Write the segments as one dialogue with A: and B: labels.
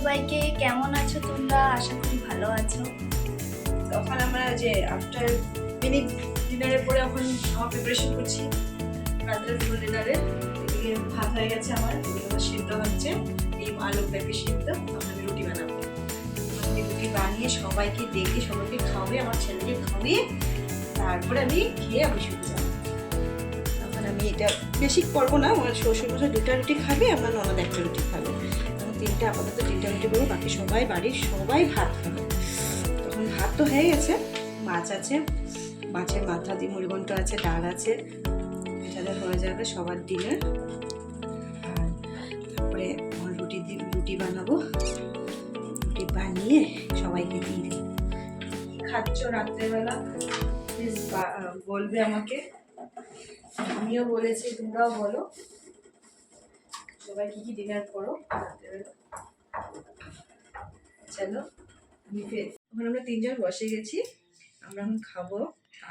A: সবাইকে, কেমন আছো তোমরা? আশা করি ভালো আছো।
B: তখন আমরা যে আফটার মিনি ডিনারের পরে এখন আমার প্রিপারেশন করছি রাত্রের ফুল ডিনারে। এদিকে ভাত হয়ে গেছে আমার, এদিকে আমার সিদ্ধ হচ্ছে, ডিম আলু পেঁপে সিদ্ধ। তখন আমি রুটি বানাবো। আমি রুটি বানিয়ে সবাইকে ডেকে সবাইকে খাওয়াবে, আমার ছেলেকে খাওয়িয়ে তারপরে আমি খেয়ে আমি শুতে যাবো। তখন আমি এটা বেশি করবো না, আমার শ্বশুরমশাই 2টা রুটি খাবে, আমার ননদ 1টা রুটি খাবে। তখন 3টা, আপাতত 3টা রুটি করবো, বাকি সবাই বাড়ির সবাই ভাত খাবে। তখন ভাত তো হয়ে গেছে, মাছ আছে, মাছের মাথা দিয়ে মুড়িঘণ্ট আছে, ডাল আছে, এটাতে হয়ে যাবে সবার ডিনার। আর তারপরে আমার রুটি বানাবো, রুটি বানিয়ে সবাইকে দিয়ে দিই। খাচ্ছ রাত্রেবেলা প্লিজ বলবে আমাকে, আমিও বলেছি তোমরাও বলো সবাই কি ডিনার করো রাত্রেবেলা। চলো এখন আমরা 3জন বসে গেছি, আমরা এখন খাবো।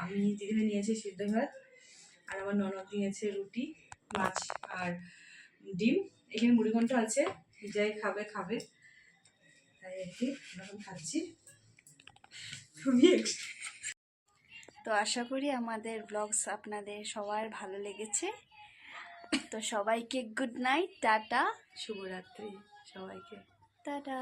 B: আমি দিদিভাই নিয়েছি সিদ্ধ ভাত, আর আমার ননদ নিয়েছে রুটি, মাছ আর ডিম। এখানে মুড়িঘণ্ট আছে, যাই খাবে খাবে, তাই আর কি আমরা এখন খাচ্ছি। তুমি
A: তো আশা করি আমাদের ব্লগস আপনাদের সবার ভালো লেগেছে। তো সবাইকে গুড নাইট, টাটা,
B: শুভরাত্রি সবাইকে।
A: টাটা।